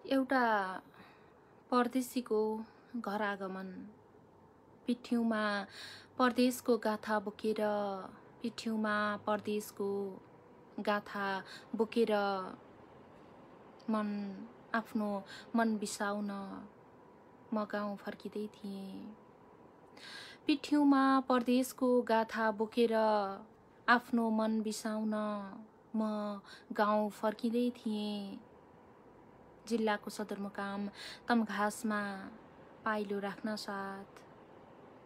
एउटा परदेशीको घर आगमन। पिठ्यौमा परदेशको गाथा बोकेर, पिठ्यौमा परदेशको गाथा बोकेर आफ्नो मन बिसाउन म गाउँ फर्किँदै थिएँ। पिठ्यौमा परदेशको गाथा बोकेर आफ्नो मन बिसाउन म गाउँ फर्किँदै थिएँ। जिल्लाको सदरमुकाम तमघासमा पाइलो राख्न साथ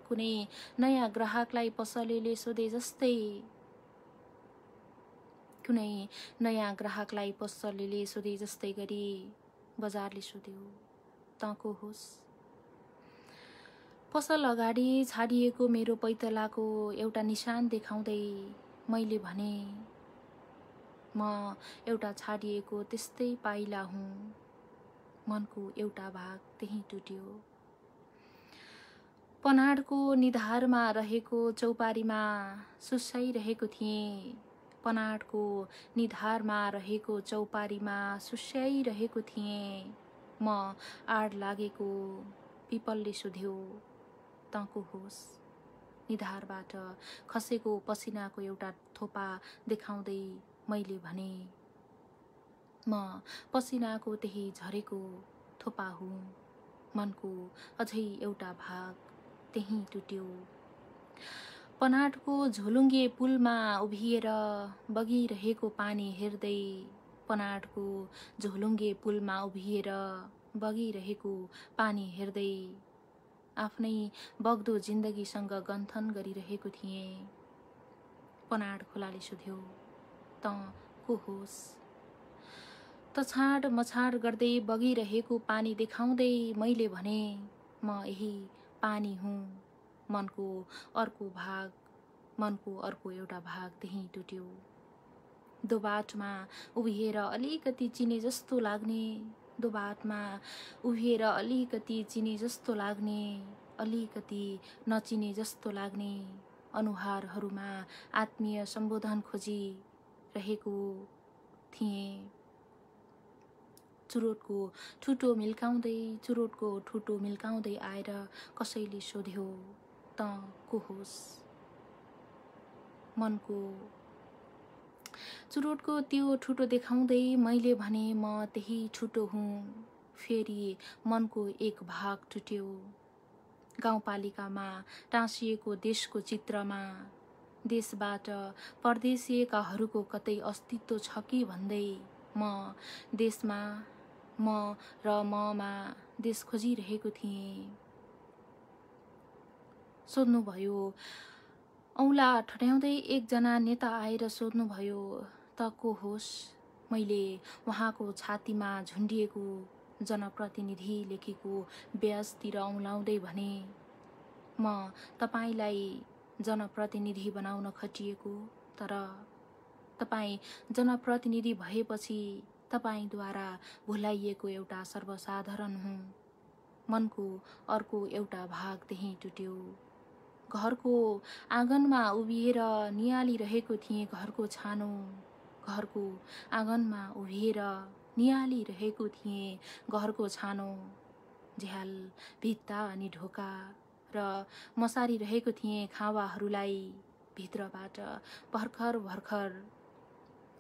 कुनै नयाँ ग्राहकलाई पसलेले सोधे जस्तै, कुनै नयाँ ग्राहकलाई पसलेले सोधे जस्तै गरी बजारले सोध्यो, तँ को होस्? पसल अगाडि छाडिएको मेरो पैतलाको एउटा निशान देखाउँदै मैले भने, म एउटा छाडिएको त्यस्तै पाइला हुँ। मनको एउटा भाग त्यही टुट्यो। पनाडको निधारमा रहेको चौपारीमा सुस्याइरहेको थिएँ। पनाडको निधारमा रहेको चौपारीमा सुस्याइरहेको थिएँ। म आड लागेको पिपलले सोध्यो, तँ को होस्? निधारबाट खसेको पसिनाको एउटा थोपा देखाउँदै मैले भने, म पसिनाको त्यही झरेको थोपा हुँ। मनको अझै एउटा भाग त्यही टुट्यो। पनाडको झोलुङ्गे पुलमा उभिएर बगिरहेको पानी हेर्दै, पनाडको झोलुङ्गे पुलमा उभिएर बगिरहेको पानी हेर्दै आफ्नै बग्दो जिन्दगीसँग गन्थन गरिरहेको थिएँ। पनाड खोलाले सोध्यो, तँ को होस्? तछाड मछाड गर्दै बगिरहेको पानी देखाउँदै मैले भने, म यही पानी हुँ। मनको अर्को एउटा भाग त्यही टुट्यो। दोबाटमा उभिएर अलिकति चिने जस्तो लाग्ने, दोबाटमा उभिएर अलिकति चिने जस्तो लाग्ने, अलिकति नचिने जस्तो लाग्ने अनुहारहरूमा आत्मीय सम्बोधन खोजी रहेको थिएँ। चुरोटको ठुटो मिल्काउँदै आएर कसैले सोध्यो, तँ को होस्? मनको चुरोटको त्यो ठुटो देखाउँदै मैले भने, म त्यही ठुटो हुँ। फेरि मनको एक भाग टुट्यो। गाउँपालिकामा टाँसिएको देशको चित्रमा देशबाट परदेशिएकाहरूको कतै अस्तित्व छ कि भन्दै म देशमा ममा देश खोजिरहेको थिएँ। सोध्नुभयो, औँला ठड्याउँदै एकजना नेता आएर सोध्नुभयो, त को होस्? मैले उहाँको छातीमा झुन्डिएको जनप्रतिनिधि लेखेको ब्याजतिर औँलाउँदै भने, म तपाईलाई जनप्रतिनिधि बनाउन खटिएको, तर तपाईँ जनप्रतिनिधि भएपछि तपाईद्वारा भुलाइएको एउटा सर्वसाधारण हुँ। मनको अर्को एउटा भाग त्यही टुट्यो। घरको आँगनमा उभिएर नियालिरहेको थिएँ घरको छानो। घरको आँगनमा उभिएर नियालिरहेको थिएँ घरको छानो। झ्याल, भित्ता अनि ढोका र मसारिरहेको थिएँ खाँबाहरूलाई। भित्रबाट भर्खर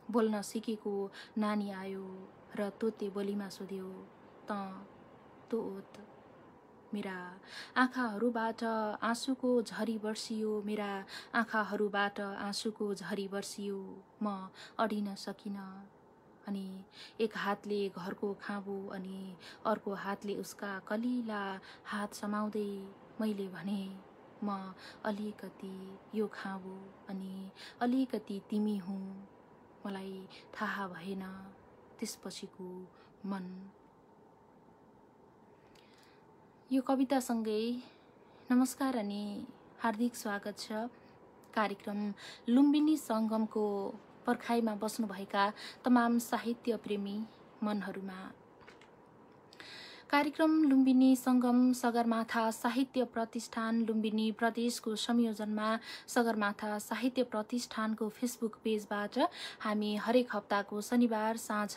बोल्न सिकेको नानी आयो र तोते बोलीमा सोध्यो, तँ तोत? मेरा आँखाहरूबाट आँसुको झरी बर्सियो। मेरा आँखाहरूबाट आँसुको झरी बर्सियो। म अडिन सकिन अनि एक हातले घरको खाँबो अनि अर्को हातले उसका कलिला हात समाउँदै मैले भने, म अलिकति यो खाँबो अनि अलिकति तिमी हुँ। मलाई थाहा भएन त्यसपछिको मन। यो कवितासँगै नमस्कार अनि हार्दिक स्वागत छ कार्यक्रम लुम्बिनी सङ्गमको पर्खाइमा बस्नुभएका तमाम साहित्य प्रेमी मनहरूमा। कार्यक्रम लुम्बिनी सङ्गम सगरमाथा साहित्य प्रतिष्ठान लुम्बिनी प्रदेशको संयोजनमा सगरमाथा साहित्य प्रतिष्ठानको फेसबुक पेजबाट हामी हरेक हप्ताको शनिबार साँझ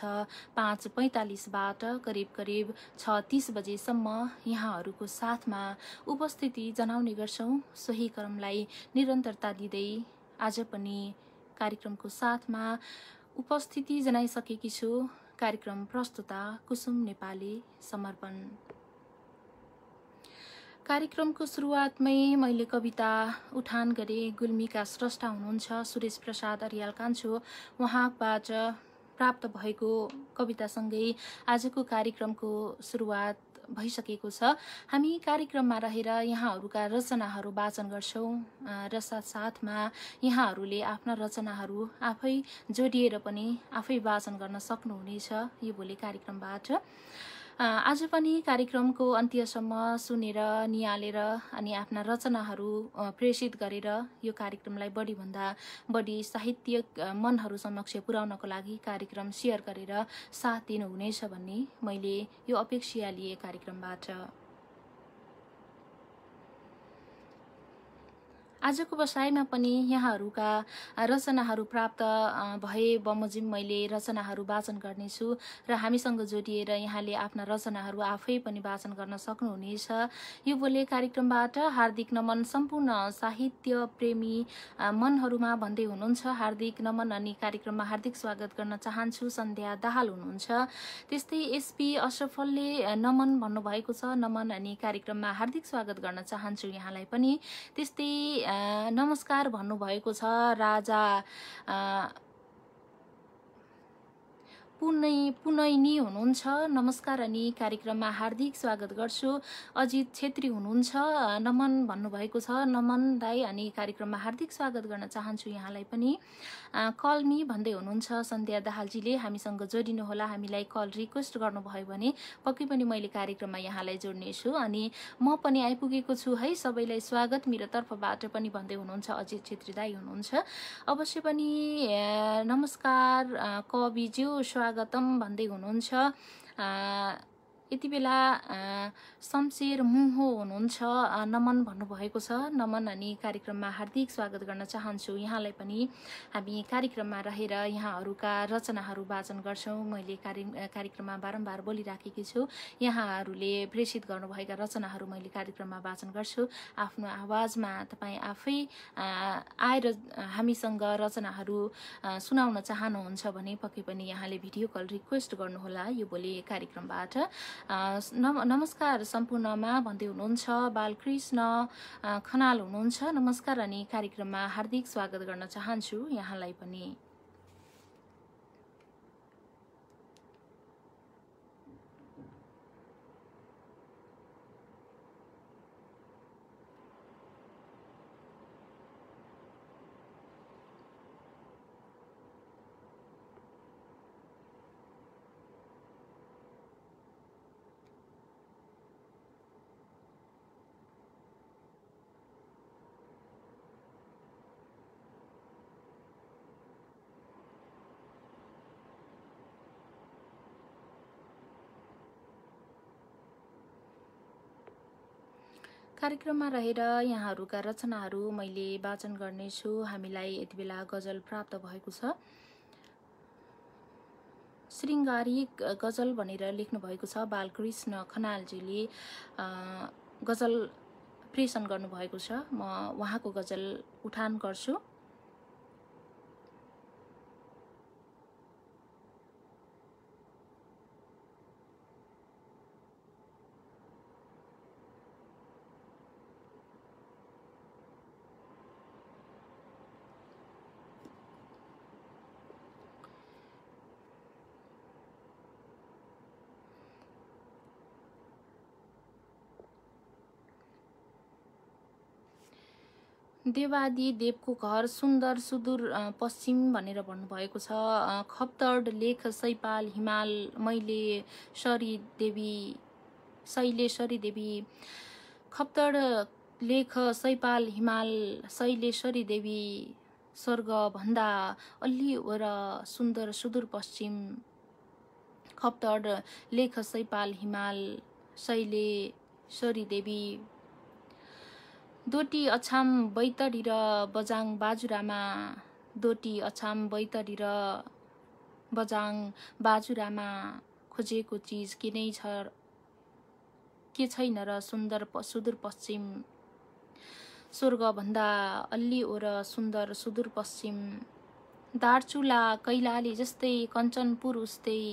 5:45बाट करिब 6:30 बजेसम्म यहाँहरूको साथमा उपस्थिति जनाउने गर्छौं। सोही क्रमलाई निरन्तरता दिँदै आज पनि कार्यक्रमको साथमा उपस्थिति जनाइसकेकी छु। कार्यक्रम प्रस्तुता कुसुम नेपाली समर्पण। कार्यक्रमको सुरुवातमै मैले कविता उठान गरे। गुल्मीका स्रष्टा हुनुहुन्छ सुरेश प्रसाद अर्याल कान्छो, उहाँबाट प्राप्त भएको कवितासँगै आजको कार्यक्रमको सुरुवात भइसकेको छ। हामी कार्यक्रममा रहेर यहाँहरूका रचनाहरू वाचन गर्छौं र साथसाथमा यहाँहरूले आफ्ना रचनाहरू आफै जोडिएर पनि आफै वाचन गर्न सक्नुहुनेछ यो भोलि कार्यक्रमबाट। आज पनि कार्यक्रमको अन्त्यसम्म सुनेर निहालेर अनि आफ्ना रचनाहरू प्रेषित गरेर यो कार्यक्रमलाई बढीभन्दा बढी साहित्यिक मनहरू समक्ष पुर्याउनको लागि कार्यक्रम सेयर गरेर साथ दिनुहुनेछ भन्ने मैले यो अपेक्षा लिए कार्यक्रमबाट। आजको बसाइमा पनि यहाँहरूका रचनाहरू प्राप्त भए बमोजिम मैले रचनाहरू वाचन गर्नेछु र हामीसँग जोडिएर यहाँले आफ्ना रचनाहरू आफै पनि वाचन गर्न सक्नुहुनेछ। यो बोले कार्यक्रमबाट हार्दिक नमन सम्पूर्ण साहित्य प्रेमी मनहरूमा भन्दै हुनुहुन्छ हार्दिक नमन अनि कार्यक्रममा हार्दिक स्वागत गर्न चाहन्छु। सन्ध्या दाहाल हुनुहुन्छ। त्यस्तै एसपी अशरफलले नमन भन्नुभएको छ। नमन अनि कार्यक्रममा हार्दिक स्वागत गर्न चाहन्छु यहाँलाई पनि। त्यस्तै नमस्कार भन्नुभएको छ राजा पुनैनी हुनुहुन्छ। नमस्कार अनि कार्यक्रममा हार्दिक स्वागत गर्छु। अजित छेत्री हुनुहुन्छ। नमन भन्नुभएको छ। नमन दाई अनि कार्यक्रममा हार्दिक स्वागत गर्न चाहन्छु यहाँलाई पनि। कल मी भन्दै हुनुहुन्छ सन्ध्या दाहालजीले। हामीसँग जोडिनुहोला। हामीलाई कल रिक्वेस्ट गर्नुभयो भने पक्कै पनि मैले कार्यक्रममा यहाँलाई जोड्नेछु। अनि म पनि आइपुगेको छु है, सबैलाई स्वागत मेरो तर्फबाट पनि भन्दै हुनुहुन्छ अजित छेत्री दाई हुनुहुन्छ। अवश्य पनि नमस्कार कविज्यू स्वागतम भन्दै हुनुहुन्छ। यति बेला शमशेर मुहो हुनुहुन्छ। नमन भन्नुभएको छ। नमन अनि कार्यक्रममा हार्दिक स्वागत गर्न चाहन्छु यहाँलाई पनि। हामी कार्यक्रममा रहेर यहाँहरूका रचनाहरू वाचन गर्छौं। मैले कार्यक्रममा बारम्बार बोलिराखेकी छु यहाँहरूले प्रेषित गर्नुभएका रचनाहरू मैले कार्यक्रममा वाचन गर्छु। आफ्नो आवाजमा तपाईँ आफै आएर हामीसँग रचनाहरू सुनाउन चाहनुहुन्छ भने पक्कै पनि यहाँले भिडियो कल रिक्वेस्ट गर्नुहोला यो भोलि कार्यक्रमबाट। नमस्कार सम्पूर्णमा भन्दै हुनुहुन्छ बालकृष्ण खनाल हुनुहुन्छ। नमस्कार अनि कार्यक्रममा हार्दिक स्वागत गर्न चाहन्छु यहाँलाई पनि। कार्यक्रममा रहेर यहाँहरूका रचनाहरू मैले वाचन गर्नेछु। हामीलाई यति बेला गजल प्राप्त भएको छ। श्रृङ्गारिक गजल भनेर लेख्नु भएको छ बालकृष्ण खनालजीले गजल प्रेषण गर्नुभएको छ। म उहाँको गजल उठान गर्छु। देवादी देवको घर सुन्दर सुदूर पश्चिम भनेर भन्नुभएको छ। खप्तड लेख सैपाल हिमाल शैलेश्वरी देवी खप्तड लेख सैपाल हिमाल शैलेश्वरी देवी स्वर्ग भन्दा अलि वर सुन्दर सुदूर पश्चिम खप्तड लेख सैपाल हिमाल शैलेश्वरी देवी। दोटी अछाम बैतडी र बजाङ बाजुरामा, दोटी अछाम बैतडी र बजाङ बाजुरामा, खोजेको चिज के नै छ के छैन र सुदूर पश्चिम, स्वर्गभन्दा अल्ली ओर सुन्दर सुदूर पश्चिम। दार्चुला कैलाली जस्तै कञ्चनपुर उस्तै,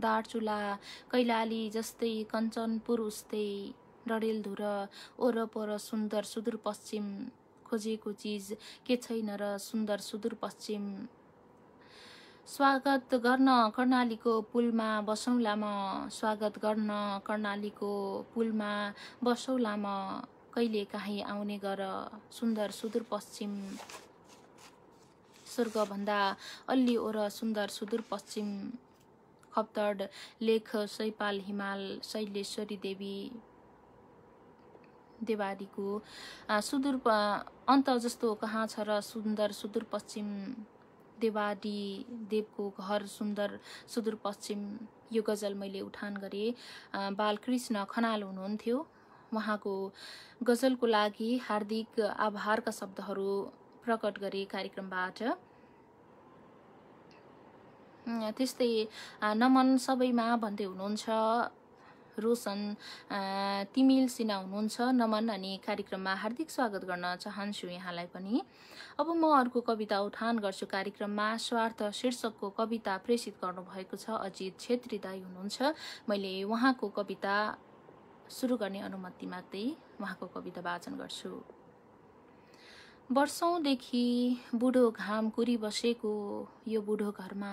दार्चुला कैलाली जस्तै कञ्चनपुर उस्तै, डडेलधुर ओरपर सुन्दर सुदूर पश्चिम, खोजेको चिज के छैन र सुन्दर सुदूर पश्चिम। स्वागत गर्न कर्णालीको पुलमा बसौँला म, स्वागत गर्न कर्णालीको पुलमा बसौँला म, कहिले काहीँ आउने गर सुन्दर सुदूर पश्चिम, स्वर्गभन्दा अल्ली ओर सुन्दर सुदूर पश्चिम। खप्तड लेख सैपाल हिमाल शैलेश्वरी देवी। देवाडीको सुदूर अन्त जस्तो कहाँ छ र सुन्दर सुदूर पश्चिम, देवाडी देवको घर सुन्दर सुदूर पश्चिम। यो गजल मैले उठान गरेँ। बालकृष्ण खनाल हुनुहुन्थ्यो। उहाँको गजलको लागि हार्दिक आभारका शब्दहरू प्रकट गरे कार्यक्रमबाट। त्यस्तै नमन सबैमा भन्दै हुनुहुन्छ रोशन तिमिल सिन्हा हुनुहुन्छ। नमन अनि कार्यक्रममा हार्दिक स्वागत गर्न चाहन्छु यहाँलाई पनि। अब म अर्को कविता उठान गर्छु कार्यक्रममा। स्वार्थ शीर्षकको कविता प्रेषित गर्नुभएको छ अजित छेत्री दाई हुनुहुन्छ। मैले उहाँको कविता सुरु गर्ने अनुमति माग्दै उहाँको कविता वाचन गर्छु। वर्षौंदेखि बुढो घाम कुरिबसेको यो बुढो घरमा,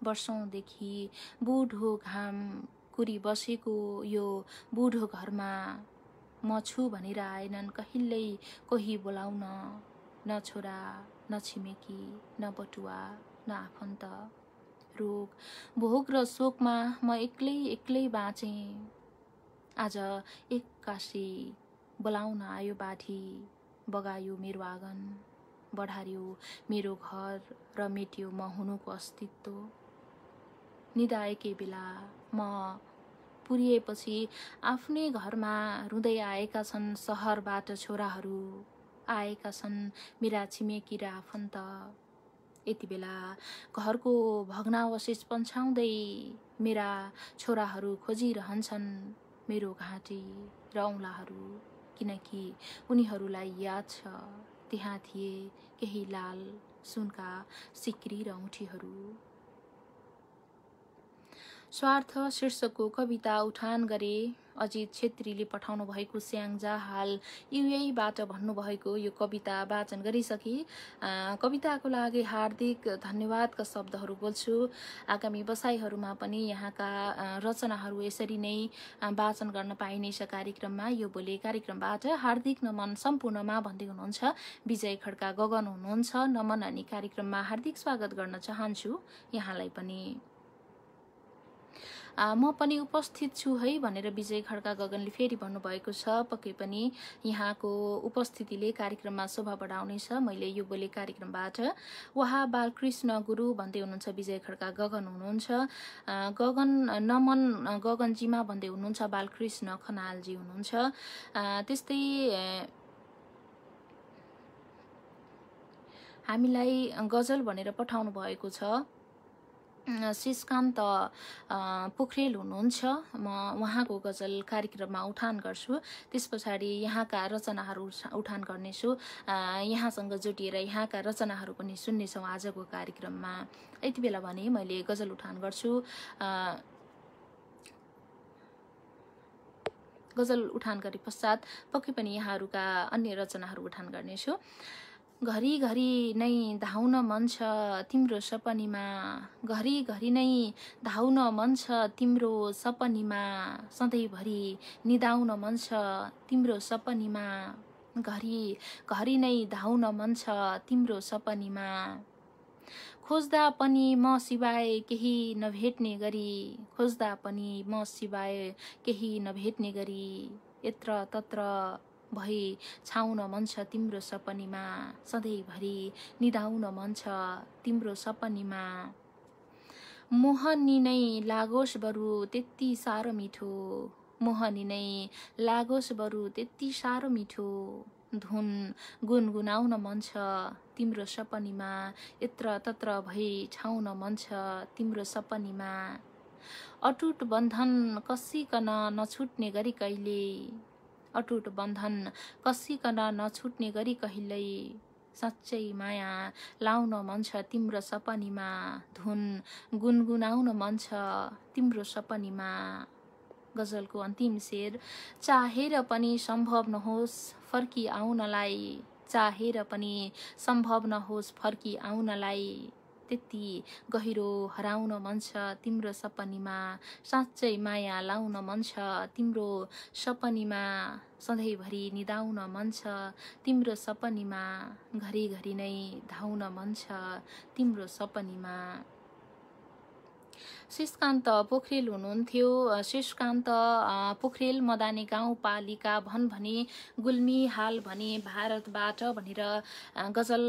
वर्षौंदेखि बुढो घाम कुरिबसेको यो बुढो घरमा, म छु भनेर आएनन् कहिल्यै कोही बोलाउन, न छोरा न छिमेकी न बटुवा न आफन्त। रोग भोग र शोकमा म एक्लै एक्लै बाँचे। आज एक्कासी बोलाउन आयो बाढी, बगायो मेरो आँगन, बढार्यो मेरो घर र मेट्यो म हुनुको अस्तित्व। निदाएकै बेला म पुरिएपछि आफ्नै घरमा रुँदै आएका छन् सहरबाट छोराहरू, आएका छन् मेरा छिमेकी र आफन्त। यति बेला घरको भग्नावशेष पन्छाउँदै मेरा छोराहरू खोजिरहन्छन् मेरो घाँटी र औँलाहरू, किनकि उनीहरूलाई याद छ त्यहाँ थिए केही लाल सुनका सिक्री र औँठीहरू। स्वार्थ शीर्षकको कविता उठान गरे अजित छेत्रीले पठाउनु भएको स्याङ्जा हाल युएबाट भन्नुभएको यो कविता वाचन गरिसके। कविताको लागि हार्दिक धन्यवादका शब्दहरू बोल्छु। आगामी बसाइहरूमा पनि यहाँका रचनाहरू यसरी नै वाचन गर्न पाइनेछ कार्यक्रममा। यो बोले कार्यक्रमबाट हार्दिक नमन सम्पूर्णमा भन्दै हुनुहुन्छ विजय खड्का गगन हुनुहुन्छ। नमन अनि कार्यक्रममा हार्दिक स्वागत गर्न चाहन्छु यहाँलाई पनि। म पनि उपस्थित छु है भनेर विजय खड्का गगनले फेरि भन्नुभएको छ। पक्कै पनि यहाँको उपस्थितिले कार्यक्रममा शोभा बढाउनेछ। मैले यो बोले कार्यक्रमबाट उहाँ बालकृष्ण गुरु भन्दै हुनुहुन्छ विजय खड्का गगन हुनुहुन्छ। गगन नमन गगनजीमा भन्दै हुनुहुन्छ बालकृष्ण खनालजी हुनुहुन्छ। त्यस्तै हामीलाई गजल भनेर पठाउनु भएको छ शिषकान्त पोखरेल हुनुहुन्छ। म उहाँको गजल कार्यक्रममा उठान गर्छु। त्यस पछाडि यहाँका रचनाहरू उठान गर्नेछु। यहाँसँग जोडिएर यहाँका रचनाहरू पनि सुन्नेछौँ आजको कार्यक्रममा। यति बेला भने मैले गजल उठान गर्छु। गजल उठान गरे पश्चात पक्कै पनि यहाँहरूका अन्य रचनाहरू उठान गर्नेछु। घरिघरि नै धाउन मन छ तिम्रो सपनीमा, घरिघरि नै धाउन मन छ तिम्रो सपनीमा, सधैँभरि निदाउन मन छ तिम्रो सपनीमा, घरिघरि नै धाउन मन छ तिम्रो सपनीमा। खोज्दा पनि म सिवाय केही नभेट्ने गरी, खोज्दा पनि म सिवाय केही नभेट्ने गरी, यत्र तत्र भई छाउन मन छ तिम्रो सपनीमा, सधैँभरि निदाउन मन छ तिम्रो सपनीमा। मोहनी नै लागोस् बरु त्यति साह्रो मिठो, मोहनी नै लागोस् बरु त्यति साह्रो मिठो धुन गुनगुनाउन मन छ तिम्रो सपनीमा यत्र तत्र भई छाउन मन छ तिम्रो सपनीमा अटुट बन्धन कसिकन नछुट्ने गरी कहिले अटुट बन्धन कसिकन नछुट्ने गरी कहिल्यै साँच्चै माया लाउन मन छ तिम्रो सपनीमा धुन गुनगुनाउन मन छ तिम्रो सपनीमा गजलको अन्तिम शेर चाहेर पनि सम्भव नहोस् फर्की आउनलाई चाहेर पनि सम्भव नहोस् फर्की आउनलाई त्यति गहिरो हराउन मन छ तिम्रो सपनीमा साँच्चै माया लाउन मन छ तिम्रो सपनीमा सधैँभरि निदाउन मन छ तिम्रो सपनीमा घरिघरि नै धाउन मन छ तिम्रो सपनीमा शेषकान्त पोखरेल हुनुहुन्थ्यो शेषकान्त पोखरेल मदाने गाउँपालिका भने गुल्मी हाल भने भारतबाट भनेर गजल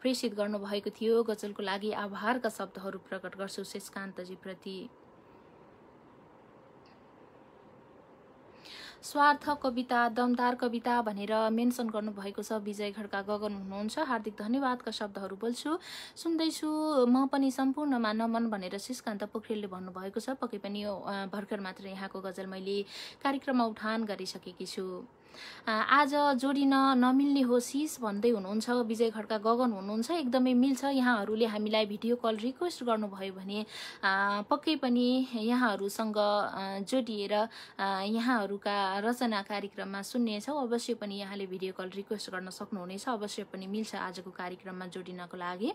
प्रेषित गर्नुभएको थियो गजलको लागि आभारका शब्दहरू प्रकट गर्छु शेषकान्तजी प्रति स्वार्थ कविता दमदार कविता भनेर मेन्सन गर्नुभएको छ विजय खड्का गगन हुनुहुन्छ हार्दिक धन्यवादका शब्दहरू बोल्छु सुन्दैछु म पनि सम्पूर्णमा नमन भनेर शेषकान्त पोखरेलले भन्नुभएको छ पक्कै पनि भर्खर मात्र यहाँको गजल मैले कार्यक्रममा उठान गरिसकेकी छु आज जोडिन नमिल्ने हो सिस भन्दै हुनुहुन्छ विजय खड्का गगन हुनुहुन्छ एकदमै मिल्छ यहाँहरूले हामीलाई भिडियो कल रिक्वेस्ट गर्नुभयो भने पक्कै पनि यहाँहरूसँग जोडिएर यहाँहरूका रचना कार्यक्रममा सुन्नेछौँ अवश्य पनि यहाँले भिडियो कल रिक्वेस्ट गर्न सक्नुहुनेछ अवश्य पनि मिल्छ आजको कार्यक्रममा जोडिनको लागि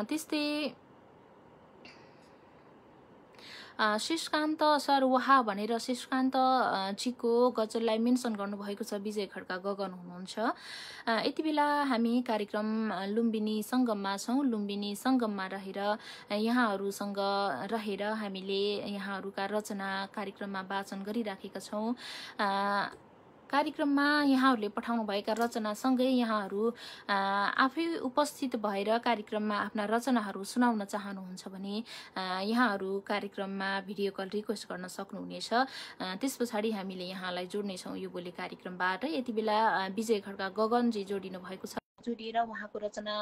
त्यस्तै शेषकान्त सर वहा भनेर शेषकान्त जीको गजललाई मेन्सन गर्नुभएको छ विजय खड्का गगन हुनुहुन्छ यति बेला हामी कार्यक्रम लुम्बिनी सङ्गममा छौँ लुम्बिनी सङ्गममा रहेर यहाँहरूसँग रहेर हामीले यहाँहरूका रचना कार्यक्रममा वाचन गरिराखेका छौँ कार्यक्रममा यहाँहरूले पठाउनुभएका रचनासँगै यहाँहरू आफै उपस्थित भएर कार्यक्रममा आफ्ना रचनाहरू सुनाउन चाहनुहुन्छ भने यहाँहरू कार्यक्रममा भिडियो कल रिक्वेस्ट गर्न सक्नुहुनेछ त्यस पछाडि हामीले यहाँलाई जोड्नेछौँ यो बोली कार्यक्रमबाट यति बेला विजय खड्का गगनजी जोडिनु भएको छ जोडिएर उहाँको रचना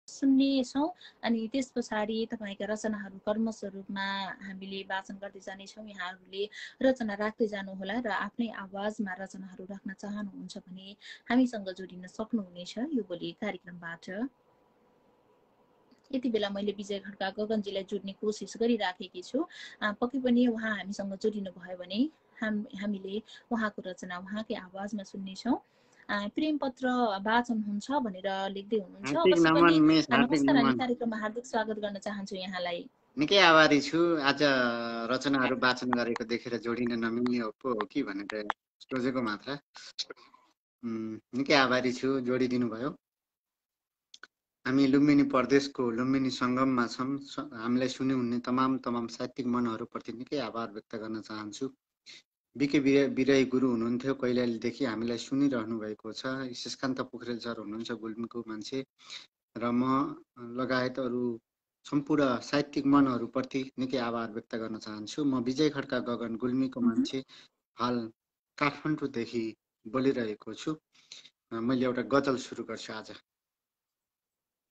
सुन्नेछौँ अनि त्यस पछाडि तपाईँका रचनाहरू क्रमशः रूपमा हामीले वाचन गर्दै जानेछौँ यहाँहरूले रचना राख्दै जानुहोला र आफ्नै आवाजमा रचनाहरू राख्न चाहनुहुन्छ भने हामीसँग जोडिन सक्नुहुनेछ यो बोली कार्यक्रमबाट यति बेला मैले विजय खड्का गगनजीलाई जोड्ने कोसिस गरिराखेकी छु पक्कै पनि उहाँ हामीसँग जोडिनु भयो भने हामीले उहाँको रचना उहाँकै आवाजमा सुन्नेछौँ प्रेम पत्र वाचन हुन्छ भनेर लेख्दै हुनुहुन्छ नमस्कार हामी कार्यक्रममा हार्दिक स्वागत गर्न चाहन्छु यहाँलाई निकै आभारी छु आज रचनाहरू वाचन गरेको देखेर जोडिन नमिल्ने हो कि भनेर सोचेको मात्र निकै आभारी छु जोडिदिनु भयो हामी लुम्बिनी प्रदेशको लुम्बिनी सङ्गममा छौँ हामीलाई सुन्नुहुने तमाम साहित्यिक मनहरूप्रति निकै आभार व्यक्त गर्न चाहन्छु बिके बिरही गुरु हुनुहुन्थ्यो कैलालीदेखि हामीलाई सुनिरहनु भएको छ शेषकान्त पोखरेल सर हुनुहुन्छ गुल्मीको मान्छे र म लगायत अरू सम्पूर्ण साहित्यिक मनहरूप्रति निकै आभार व्यक्त गर्न चाहन्छु म विजय खड्का गगन गुल्मीको मान्छे हाल काठमाडौँदेखि बोलिरहेको छु मैले एउटा गजल सुरु गर्छु आज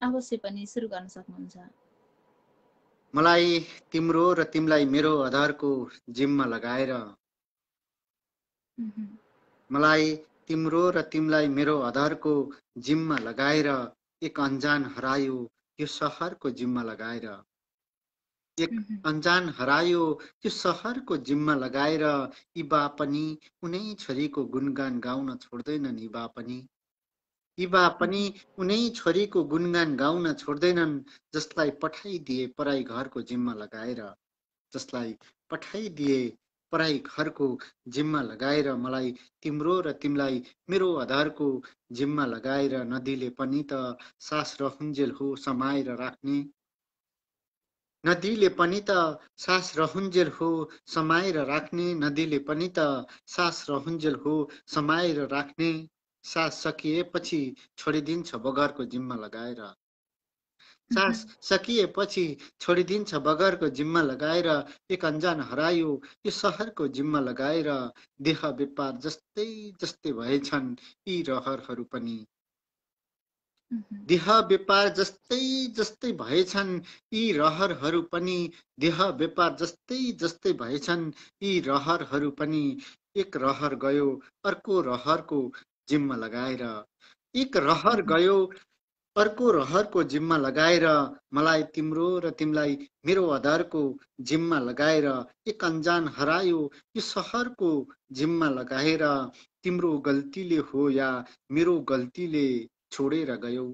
अवश्य पनि सुरु गर्न सक्नुहुन्छ मलाई तिम्रो र तिमीलाई मेरो आधारको जिम्मा लगाएर मलाई तिम्रो र तिमीलाई मेरो आधारको जिम्मा लगाएर एक अनजान हरायो यो सहरको जिम्मा लगाएर एक अनजान हरायो यो सहरको जिम्मा लगाएर यी बा पनि कुनै छोरीको गुणगान गाउन छोड्दैनन् यी बा पनि कुनै छोरीको गुणगान गाउन छोड्दैनन् जसलाई पठाइदिए पराई घरको जिम्मा लगाएर जसलाई पठाइदिए पराई घरको जिम्मा लगाएर मलाई तिम्रो र तिमीलाई मेरो आधारको जिम्मा लगाएर नदीले पनि त सास रहन्जेल हो समाएर राख्ने नदीले पनि त सास रहन्जेल हो समाएर राख्ने नदीले पनि त सास रहन्जेल हो समाएर राख्ने सास सकिएपछि छोडिदिन्छ बगरको जिम्मा लगाएर सास सकिएपछि छोडिदिन्छ बगरको जिम्मा लगाएर एक अन्जान हरायो यो सहरको जिम्मा लगाएर देह व्यापार जस्तै जस्तै भएछन् यी रहरहरू पनि देह व्यापार जस्तै जस्तै भएछन् यी रहरहरू पनि देह व्यापार जस्तै जस्तै भएछन् यी रहरहरू पनि एक रहर गयो अर्को रहरको जिम्मा लगाएर एक रहर गयो अर्को रहरको जिम्मा लगाएर मलाई तिम्रो र तिमीलाई मेरो आधारको जिम्मा लगाएर एक अन्जान हरायो यो सहरको जिम्मा लगाएर तिम्रो गल्तीले हो या मेरो गल्तीले छोडेर गयो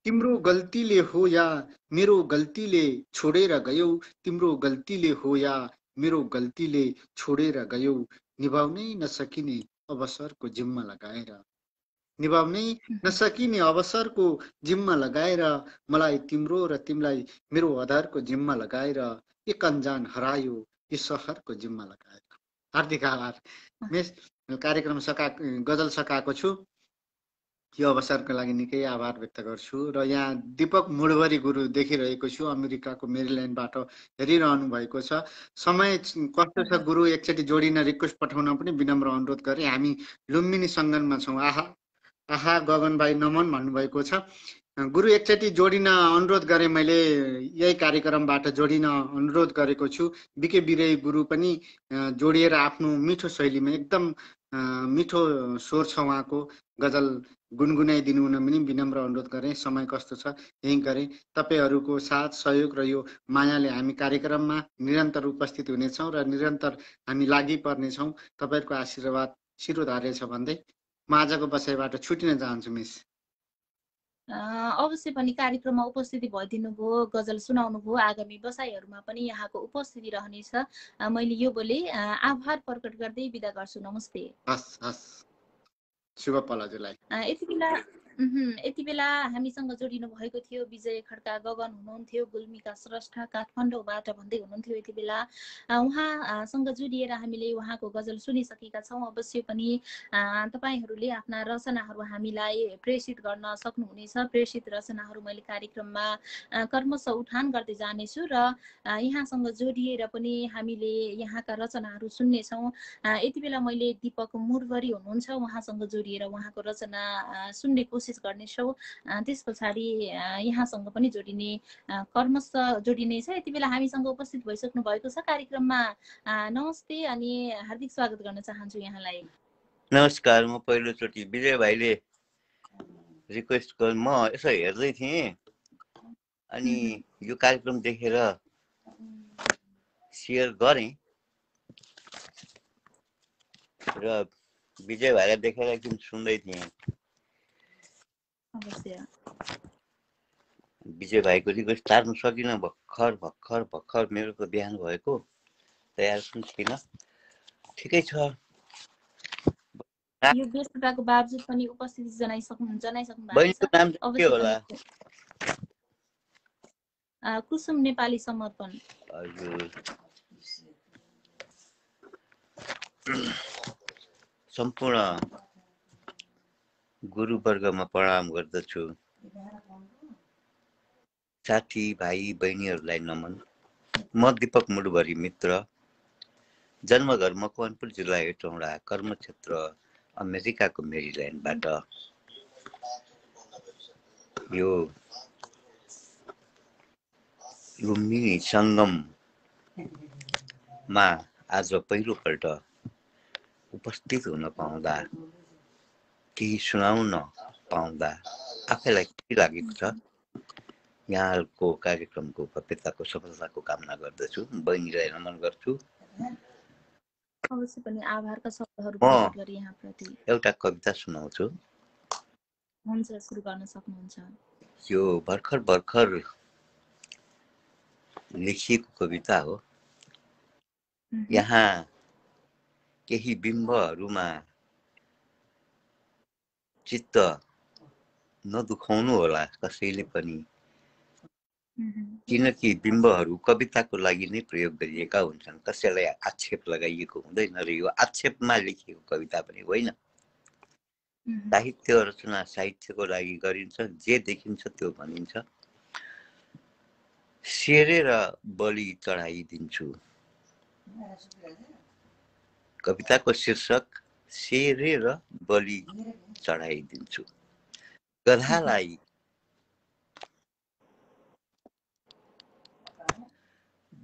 तिम्रो गल्तीले हो या मेरो गल्तीले छोडेर गयो तिम्रो गल्तीले हो या मेरो गल्तीले छोडेर गयो निभाउनै नसकिने अवसरको जिम्मा लगाएर निभाउनै नसकिने अवसरको जिम्मा लगाएर मलाई तिम्रो र तिमीलाई मेरो आधारको जिम्मा लगाएर एक अन्जान हरायो यो सहरको जिम्मा लगाएर। हार्दिक आभार मिस। कार्यक्रम गजल सकाएको छु। यो अवसरको लागि निकै आभार व्यक्त गर्छु र यहाँ दीपक मुडवरी गुरु देखिरहेको छु, अमेरिकाको मेरील्यान्डबाट हेरिरहनु भएको छ। समय कस्तो छ गुरु, एकचोटि जोडिन रिक्वेस्ट पठाउन पनि विनम्र अनुरोध गरे। हामी लुम्बिनी सङ्गममा छौँ। आहा गगन भाइ नमन भन्नुभएको छ। गुरु एकचोटि जोडिन अनुरोध गरेँ, मैले यही कार्यक्रमबाट जोडिन अनुरोध गरेको छु। बिके बिरे गुरु पनि जोडिएर आफ्नो मिठो शैलीमा एकदम मिठो स्वर छ उहाँको, गजल गुनगुनाइदिनु हुन पनि विनम्र अनुरोध गरेँ। समय कस्तो छ यही गरेँ। तपाईँहरूको साथ सहयोग र यो मायाले हामी कार्यक्रममा निरन्तर उपस्थित हुनेछौँ र निरन्तर हामी लागि पर्नेछौँ। तपाईँहरूको आशीर्वाद शिरोधार्य छ भन्दै म आजको बसाइबाट छुटिन चाहन्छु मिस। अवश्य पनि कार्यक्रममा उपस्थिति भइदिनु भयो, गजल सुनाउनु भयो। आगामी बसाइहरूमा पनि यहाँको उपस्थिति रहनेछ। मैले यो बोले आभार प्रकट गर्दै बिदा गर्छु। नमस्ते। हस् हस्, शुभ पल हजुरलाई। यति बेला हामीसँग जोडिनु भएको थियो विजय खड्का गगन हुनुहुन्थ्यो, गुल्मिका श्रेष्ठ काठमाडौँबाट भन्दै हुनुहुन्थ्यो। यति बेला उहाँसँग जोडिएर हामीले उहाँको गजल सुनिसकेका छौँ। अवश्य पनि तपाईँहरूले आफ्ना रचनाहरू हामीलाई प्रेषित गर्न सक्नुहुनेछ। प्रेषित रचनाहरू मैले कार्यक्रममा क्रमशः उठान गर्दै जानेछु र यहाँसँग जोडिएर पनि हामीले यहाँका रचनाहरू सुन्नेछौँ। यति बेला मैले दीपक मुडवरी हुनुहुन्छ, उहाँसँग जोडिएर उहाँको रचना सुन्ने कोसिस गर्नेछौँ। त्यस पछाडि यहाँसँग पनि जोडिने क्रमशः जोडिनेछ। यति बेला हामीसँग उपस्थित भइसक्नु भएको छ कार्यक्रममा। नमस्ते अनि हार्दिक स्वागत गर्न चाहन्छु यहाँलाई। नमस्कार। म पहिलोचोटि विजय भाइले रिक्वेस्ट गर्नु, म यसो हेर्दै थिएँ अनि यो कार्यक्रम देखेर सेयर गरेँ र विजय भाइलाई देखेर एकदिन सुन्दै थिएँ। विजय भाइको रिक्वेस्ट तार्नु सकिनँ। भर्खर मेरो त बिहान भएको, तयार पनि थिएन। ठिकै छ। यो व्यस्तताको बावजुद पनि उपस्थिति जनाइसक्नु भएको नाम के होला? कुसुम नेपाली समर्पण। हजुर, सम्पूर्ण गुरुवर्गमा प्रणाम गर्दछु। साथी भाइ बहिनीहरूलाई नमन। म दीपक मुडवरी मित्र, जन्मघर मकवानपुर जिल्ला हेटौँडा, कर्मक्षेत्र अमेरिकाको मेरील्यान्डबाट यो लुम्बिनी सङ्गममा आज पहिलोपल्ट उपस्थित हुन पाउँदा, केही सुनाउन पाउँदा आफैलाई खुसी लागेको छ। यहाँहरूको कार्यक्रमको भव्यताको सफलताको कामना गर्दछु। बहिनीलाई नमन गर्छु। अवश्य पनि आभारका शब्दहरू प्रकट गरे यहाँप्रति। एउटा कविता सुनाउँछु। हुन्छ, सुरु गर्न सक्नुहुन्छ। यो भर्खर लेखिएको कविता हो। यहाँ केही बिम्बहरूमा चित्त नदुखाउनु होला कसैले पनि, किनकि बिम्बहरू कविताको लागि नै प्रयोग गरिएका हुन्छन्। कसैलाई आक्षेप लगाइएको हुँदैन र यो आक्षेपमा लेखिएको कविता पनि होइन। साहित्य रचना साहित्यको लागि गरिन्छ, जे देखिन्छ त्यो भनिन्छ। सेरेर बलि चढाइदिन्छु। कविताको शीर्षक सेरेर बलि चढाइदिन्छु।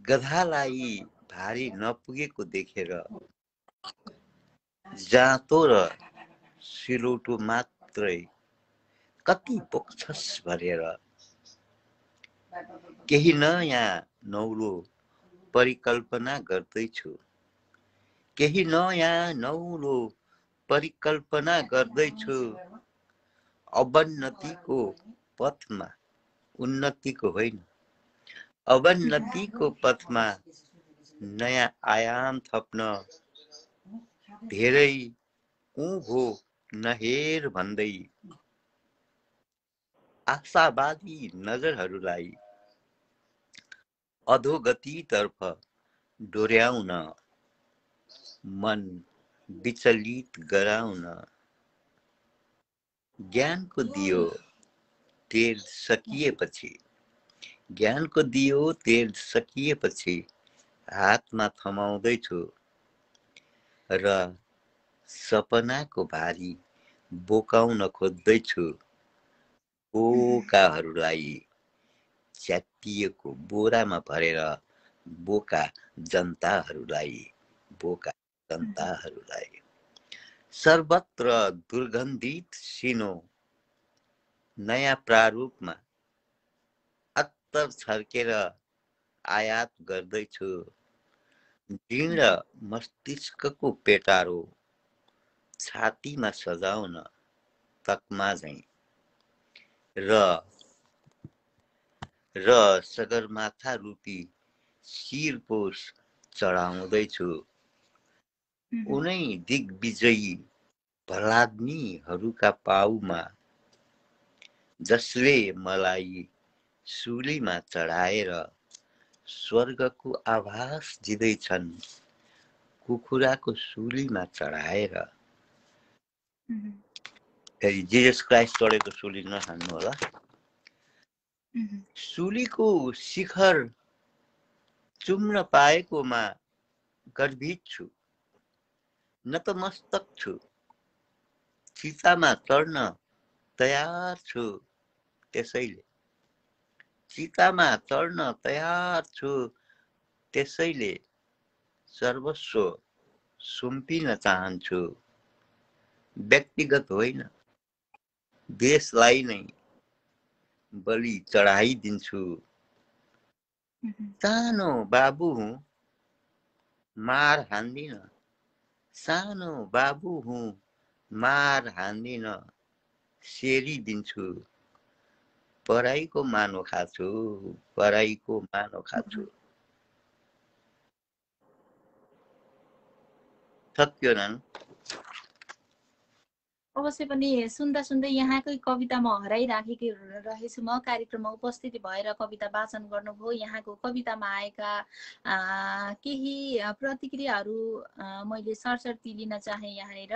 गधालाई भारी नपुगेको देखेर जाँतो र सिलौटो मात्रै कति बोक्छस् भनेर केही नयाँ नौलो परिकल्पना गर्दैछु। केही नयाँ नौलो परिकल्पना गर्दैछु। अवन्नतिको पथमा, उन्नतिको होइन, अवन्नतिको पथमा नयाँ आयाम थप्न धेरै उँभो नहेर भन्दै आशावादी नजरहरूलाई अधोगतितर्फ डोर्याउन, मन विचलित गराउन ज्ञानको दियो तेल सकिएपछि हातमा थमाउँदैछु र सपनाको भारी बोकाउन खोज्दैछु। बोकाहरूलाई च्यातिएको बोरामा भरेर बोका जनताहरूलाई सर्वत्र दुर्गन्धित सिनो नयाँ प्रारूपमा अत्तर छर्केर आयात गर्दैछु। जीर्ण मस्तिष्कको पेटारो छातीमा सजाउन तकमा झैं र सगरमाथा रूपी शिरपोस चढाउँदैछु। उनै दिग्विजयी भलाग्नीहरूका पाउमा जसले मलाई सुलीमा चढाएर स्वर्गको आभास दिँदैछन्। कुखुराको सुलीमा चढाएर जीसस क्राइस्ट चढेको सुली नखान्नु होला। सुलीको शिखर चुम्न पाएकोमा गर्वित छु। नतमस्तक छु। चितामा चढ्न तयार छु। त्यसैले सर्वस्व सुम्पिन चाहन्छु। व्यक्तिगत होइन, देशलाई नै बलि चढाइदिन्छु। सानो बाबु हुँ, मार हान्दिन, सेरी दिन्छु। पराईको मानो खाछु। सक्यो नानु। अवश्य पनि सुन्दा सुन्दै यहाँकै कविता म हराइराखेकी रहेछु। म कार्यक्रममा उपस्थिति भएर कविता वाचन गर्नुभयो। यहाँको कवितामा आएका केही प्रतिक्रियाहरू मैले सरसर्ती लिन चाहे यहाँनिर।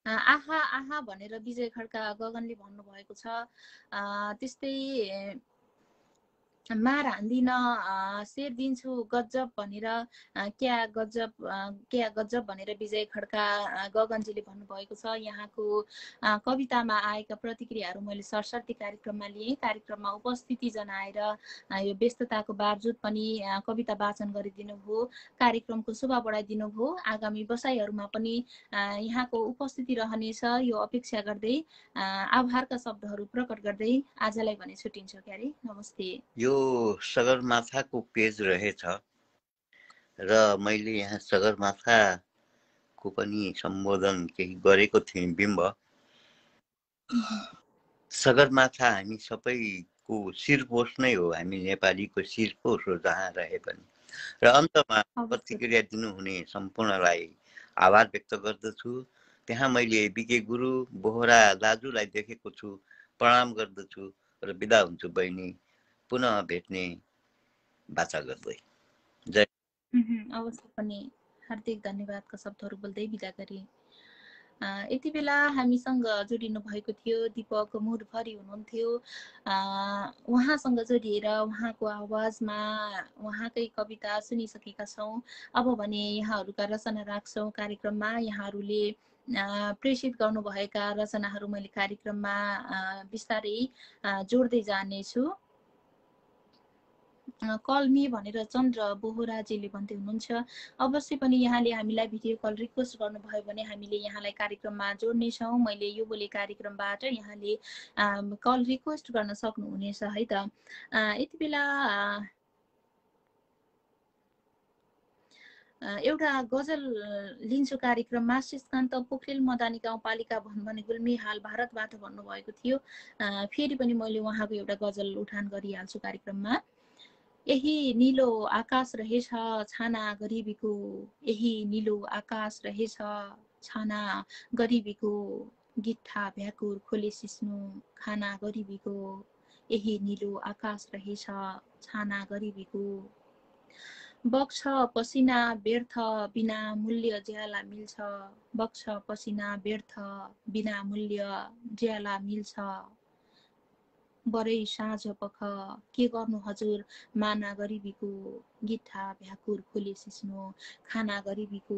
आहा आहा भनेर विजय खड्का गगनले भन्नुभएको छ। त्यस्तै मार हान्दिन शेर दिन्छु गजब भनेर क्या गजब भनेर विजय खड्का गगनजीले भन्नुभएको छ। यहाँको कवितामा आएका प्रतिक्रियाहरू मैले सरसर्ती कार्यक्रममा लिएँ। कार्यक्रममा उपस्थिति जनाएर यो व्यस्तताको बावजुद पनि कविता वाचन गरिदिनु भयो। कार्यक्रमको शोभा बढाइदिनु भयो। आगामी बसाइहरूमा पनि यहाँको उपस्थिति रहनेछ यो अपेक्षा गर्दै आभारका शब्दहरू प्रकट गर्दै आजलाई भने छुट्टिन्छ क्यारे। नमस्ते। यो सगरमाथाको पेज रहेछ र मैले यहाँ सगरमाथाको पनि सम्बोधन केही गरेको थिएँ। बिम्ब सगरमाथा हामी सबैको शिरपोस नै हो। हामी नेपालीको शिरपोस हो जहाँ रहे पनि। र अन्तमा प्रतिक्रिया दिनुहुने सम्पूर्णलाई आभार व्यक्त गर्दछु। त्यहाँ मैले बिके गुरु बोहरा दाजुलाई देखेको छु, प्रणाम गर्दछु र बिदा हुन्छु बहिनी। पुनः भेट्ने बाचा गर्दै जय। अवश्य पनि हार्दिक धन्यवादका शब्दहरू बोल्दै बिदा गरे। यति बेला हामीसँग जोडिनु भएको थियो दीपक मुरभरी हुनुहुन्थ्यो। उहाँसँग जोडिएर उहाँको आवाजमा उहाँकै कविता सुनिसकेका छौँ। अब भने यहाँहरूका रचना राख्छौँ कार्यक्रममा। यहाँहरूले प्रेषित गर्नुभएका रचनाहरू मैले कार्यक्रममा बिस्तारै जोड्दै जानेछु। कलमी भनेर चन्द्र बोहराजीले भन्दै हुनुहुन्छ, अवश्य पनि यहाँले हामीलाई भिडियो कल रिक्वेस्ट गर्नुभयो भने हामीले यहाँलाई कार्यक्रममा जोड्नेछौँ। मैले यो बोले कार्यक्रमबाट यहाँले कल रिक्वेस्ट गर्न सक्नुहुनेछ है त। यति बेला एउटा गजल लिन्छु कार्यक्रममा। श्रीकान्त पोखरेल मदानी गाउँपालिका भन्ने गुल्मी हाल भारतबाट भन्नुभएको थियो। फेरि पनि मैले उहाँको एउटा गजल उठान गरिहाल्छु कार्यक्रममा। यही निलो आकाश रहेछ छाना गरिबीको, यही निलो आकाश रहेछ छाना गरिबीको, गिट्ठा भ्याकुर खोले सिस्नु खाना गरिबीको, यही निलो आकाश रहेछ छाना गरिबीको, बग्छ पसिना व्यर्थ बिना मूल्य ज्याला मिल्छ, बग्छ पसिना व्यर्थ बिना मूल्य ज्याला मिल्छ, बरै साँझ पख के गर्नु हजुर माना गरिबीको, गिट्ठा भ्याकुर खोले सिस्नो खाना गरिबीको,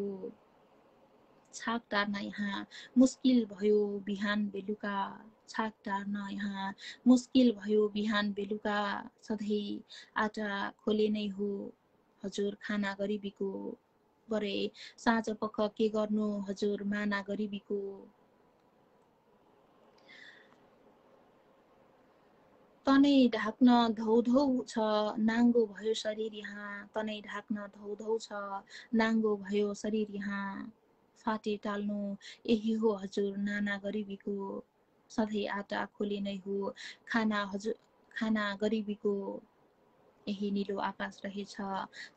छाक टार्न यहाँ मुस्किल भयो बिहान बेलुका, छाक टार्न यहाँ मुस्किल भयो बिहान बेलुका, सधैँ आटा खोले नै हो हजुर खाना गरिबीको, बरै साँझ पख के गर्नु हजुर माना गरिबीको, तनै ढाक्न धौधौ छ नाङ्गो भयो शरीर यहाँ, तनै ढाक्न धौधौ छ नाङ्गो भयो शरीर यहाँ, फाटे टाल्नु यही हो हजुर नाना गरिबीको, सधैँ आटा खोले नै हो खाना हजुर खाना गरिबीको, यही निलो आकाश रहेछ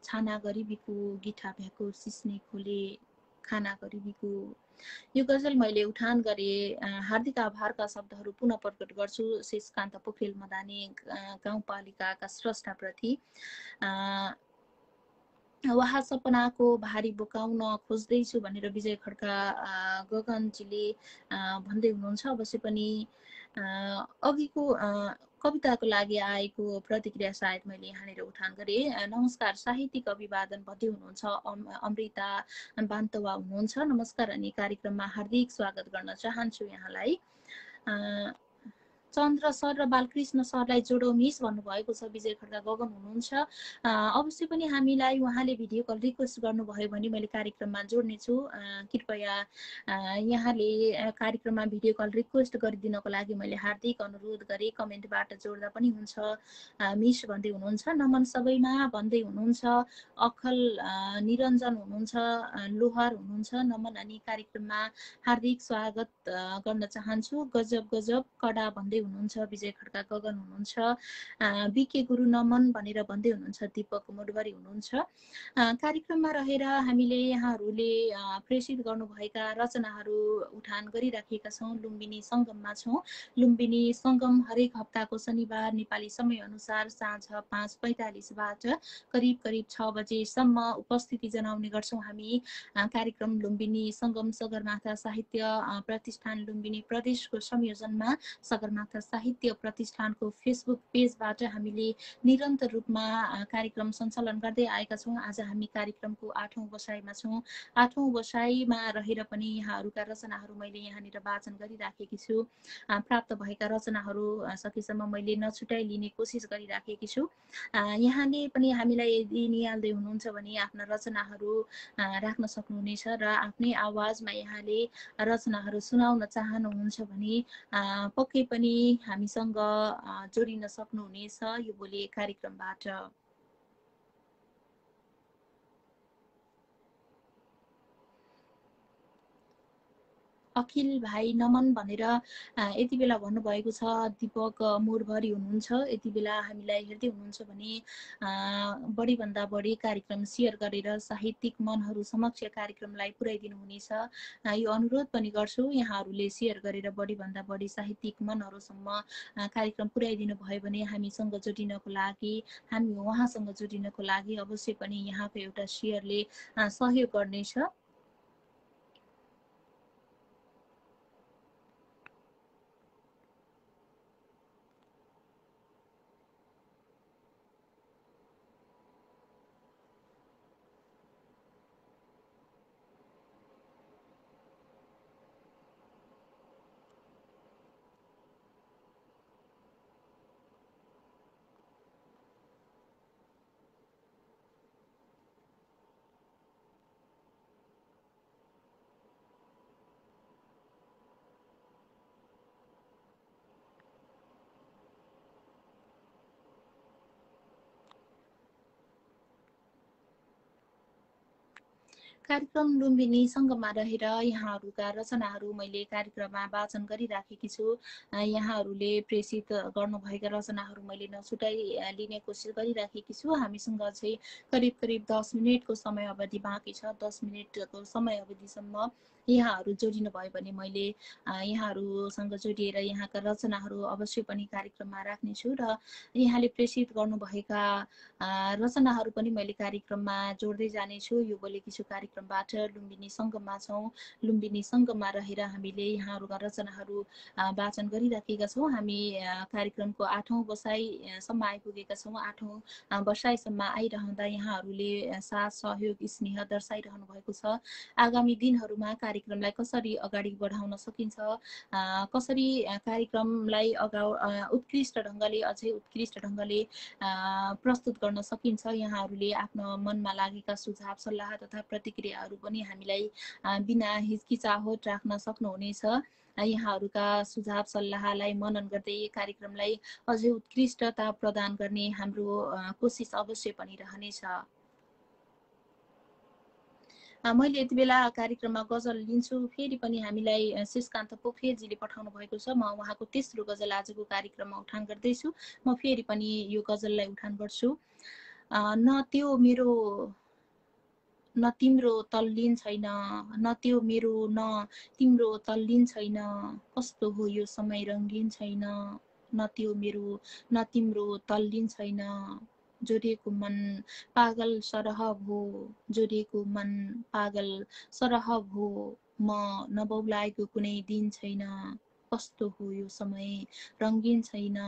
छाना गरिबीको, गिठा भ्याकुर सिस्ने खोले खाना गरिबीको। यो गजल मैले उठान गरे। हार्दिक आभारका शब्दहरू पुनः प्रकट गर्छु श्रीकान्त पोखरेल मदानी गाउँपालिकाका स्रष्टाप्रति। उहाँ सपनाको भारी बोकाउन खोज्दैछु भनेर विजय खड्का गगनजीले भन्दै हुनुहुन्छ। अवश्य पनि अघिको कविताको लागि आएको प्रतिक्रिया सायद मैले यहाँनिर उठान गरेँ। नमस्कार, साहित्यिक अभिवादन भन्दै हुनुहुन्छ अमृता बान्तवा हुनुहुन्छ। नमस्कार अनि कार्यक्रममा हार्दिक स्वागत गर्न चाहन्छु यहाँलाई। चन्द्र सर र बालकृष्ण सरलाई जोडो मिस भन्नुभएको छ विजय खड्का गगन हुनुहुन्छ। अवश्य पनि हामीलाई उहाँले भिडियो कल रिक्वेस्ट गर्नुभयो भने मैले कार्यक्रममा जोड्नेछु। कृपया यहाँले कार्यक्रममा भिडियो कल रिक्वेस्ट गरिदिनको लागि मैले हार्दिक अनुरोध गरेँ। कमेन्टबाट जोड्दा पनि हुन्छ। मिस भन्दै हुनुहुन्छ, नमन सबैमा भन्दै हुनुहुन्छ। अखल निरञ्जन हुनुहुन्छ, लोहार हुनुहुन्छ। नमन अनि कार्यक्रममा हार्दिक स्वागत गर्न चाहन्छु। गजब गजब कडा भन्दै हुनुहुन्छ विजय खड्का गगन हुनुहुन्छ। बिके गुरु नमन भनेर भन्दै हुनुहुन्छ दीपक मुडभरी हुनुहुन्छ। कार्यक्रममा रहेर हामीले यहाँहरूले प्रेषित गर्नुभएका रचनाहरू उठान गरिराखेका छौँ। लुम्बिनी सङ्गममा छौँ। लुम्बिनी सङ्गम हरेक हप्ताको शनिबार नेपाली समयअनुसार साँझ 5:45बाट करिब 6 बजेसम्म उपस्थिति जनाउने गर्छौँ हामी। कार्यक्रम लुम्बिनी सङ्गम सगरमाथा साहित्य प्रतिष्ठान लुम्बिनी प्रदेशको संयोजनमा सगरमाथा साहित्य प्रतिष्ठानको फेसबुक पेजबाट हामीले निरन्तर रूपमा कार्यक्रम सञ्चालन गर्दै आएका छौँ। आज हामी कार्यक्रमको 8औं बसाइमा छौँ। 8औं बसाइमा रहेर पनि यहाँहरूका रचनाहरू मैले यहाँनिर वाचन गरिराखेकी छु। प्राप्त भएका रचनाहरू सकेसम्म मैले नछुटाइ लिने कोसिस गरिराखेकी छु। यहाँले पनि हामीलाई यदि निहाल्दै हुनुहुन्छ भने आफ्ना रचनाहरू राख्न सक्नुहुनेछ र आफ्नै आवाजमा यहाँले रचनाहरू सुनाउन चाहनुहुन्छ भने पक्कै पनि हामीसँग जोडिन सक्नुहुनेछ यो बोले कार्यक्रमबाट। अखिल भाइ नमन भनेर यति बेला भन्नुभएको छ। दीपक मुरभरी हुनुहुन्छ। यति बेला हामीलाई हेर्दै हुनुहुन्छ भने बढीभन्दा बढी कार्यक्रम सेयर गरेर साहित्यिक मनहरू समक्ष कार्यक्रमलाई पुर्याइदिनु हुनेछ। यो अनुरोध पनि गर्छु, यहाँहरूले सेयर गरेर बढीभन्दा बढी साहित्यिक मनहरूसम्म कार्यक्रम पुर्याइदिनु भयो भने हामीसँग जोडिनको लागि, हामी उहाँसँग जोडिनको लागि अवश्य पनि यहाँको एउटा सेयरले सहयोग गर्नेछ। कार्यक्रम लुम्बिनी सङ्गममा रहेर यहाँहरूका रचनाहरू मैले कार्यक्रममा वाचन गरिराखेकी छु। यहाँहरूले प्रेषित गर्नुभएका रचनाहरू मैले नछुटाइ लिने कोसिस गरिराखेकी छु। हामीसँग चाहिँ करिब करिब 10 मिनटको समय अवधि बाँकी छ। 10 मिनटको समय अवधिसम्म यहाँहरू जोडिनु भयो भने मैले यहाँहरूसँग जोडिएर यहाँका रचनाहरू अवश्य पनि कार्यक्रममा राख्नेछु र यहाँले प्रेषित गर्नुभएका रचनाहरू पनि मैले कार्यक्रममा जोड्दै जानेछु। यो बोलेकी छु कार्यक्रमबाट लुम्बिनी सङ्गममा छौँ। लुम्बिनी सङ्गममा रहेर हामीले यहाँहरूका रचनाहरू वाचन गरिराखेका छौँ। हामी कार्यक्रमको 8औं बसाइसम्म आइपुगेका छौँ। 8औं बसाइसम्म आइरहँदा यहाँहरूले साथ सहयोग स्नेह दर्शाइरहनु भएको छ। आगामी दिनहरूमा कार्यक्रमलाई कसरी अगाडि बढाउन सकिन्छ, कसरी कार्यक्रमलाई उत्कृष्ट ढङ्गले अझै उत्कृष्ट ढङ्गले प्रस्तुत गर्न सकिन्छ, यहाँहरूले आफ्नो मनमा लागेका सुझाव सल्लाह तथा प्रतिक्रियाहरू पनि हामीलाई बिना हिचकिचाहट राख्न सक्नुहुनेछ। यहाँहरूका सुझाव सल्लाहलाई मनन गर्दै कार्यक्रमलाई अझै उत्कृष्टता प्रदान गर्ने हाम्रो कोसिस अवश्य पनि रहनेछ। मैले यति बेला कार्यक्रममा गजल लिन्छु। फेरि पनि हामीलाई शेषकान्त पोखरेलजीले पठाउनु भएको छ। म उहाँको तेस्रो गजल आजको कार्यक्रममा उठान गर्दैछु। म फेरि पनि यो गजललाई उठान गर्छु। न त्यो मेरो न तिम्रो तल्लीन छैन, न त्यो मेरो न तिम्रो तल्लीन छैन, कस्तो हो यो समय रङ्गीन छैन, न त्यो मेरो न तिम्रो तल्लीन छैन, जोडिएको मन पागल सरह भो, जोडिएको मन पागल सरह भो, म नबौलाएको कुनै दिन छैन, कस्तो हो यो समय रङ्गीन छैन,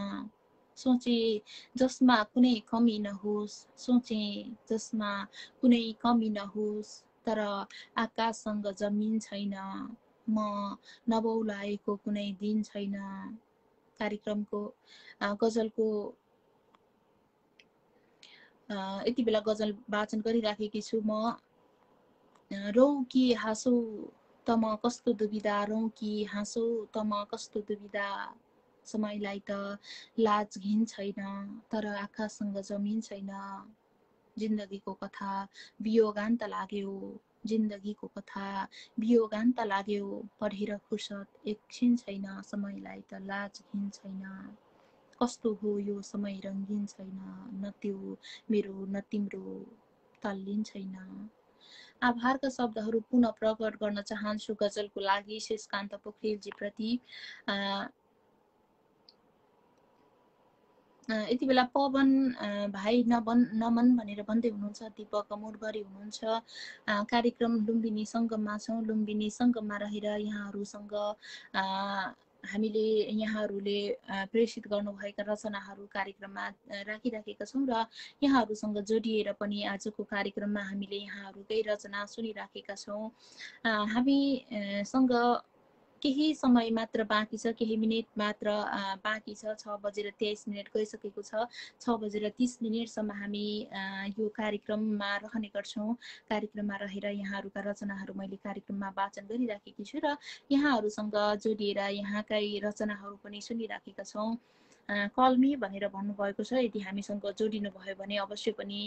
सोचे जसमा कुनै कमी नहोस्, सोचे जसमा कुनै कमी नहोस्, तर आकाशसँग जमिन छैन, म नबौलाएको कुनै दिन छैन। कार्यक्रमको गजलको यति बेला गजल वाचन गरिराखेकी छु म। रौ कि हाँसौ त म कस्तो दुविधा, रौ कि हाँसौ त म कस्तो दुविधा, समयलाई त लाज घिन छैन, तर आकाशसँग जमिन छैन। जिन्दगीको कथा वियोगान्त लाग्यो, जिन्दगीको कथा वियोगान्त लाग्यो, पढेर फुर्सद एकछिन छैन, समयलाई त लाज घिन छैन, कस्तो हो यो समय रङ्गीन छैन, न त्यो मेरो न तिम्रो तल्लीन छैन। आभारका शब्दहरू पुनः प्रकट गर्न चाहन्छु गजलको लागि शेषकान्त पोखरेलजी प्रति। यति बेला पवन भाइ नमन भनेर भन्दै हुनुहुन्छ। दीपक मुरगरी हुनुहुन्छ। कार्यक्रम लुम्बिनी सङ्गममा छौँ। लुम्बिनी सङ्गममा रहेर यहाँहरूसँग हामीले यहाँहरूले प्रेषित गर्नुभएका रचनाहरू कार्यक्रममा राखिराखेका छौँ र यहाँहरूसँग जोडिएर पनि आजको कार्यक्रममा हामीले यहाँहरूकै रचना सुनिराखेका छौँ। हामीसँग केही समय मात्र बाँकी छ, केही मिनट मात्र बाँकी छ। 6:23 गइसकेको छ। 6:30 हामी यो कार्यक्रममा रहने गर्छौँ। कार्यक्रममा रहेर यहाँहरूका रचनाहरू मैले कार्यक्रममा वाचन गरिराखेकी छु र यहाँहरूसँग जोडिएर यहाँकै रचनाहरू पनि सुनिराखेका छौँ। कलमी भनेर भन्नुभएको छ। यदि हामीसँग जोडिनु भयो भने अवश्य पनि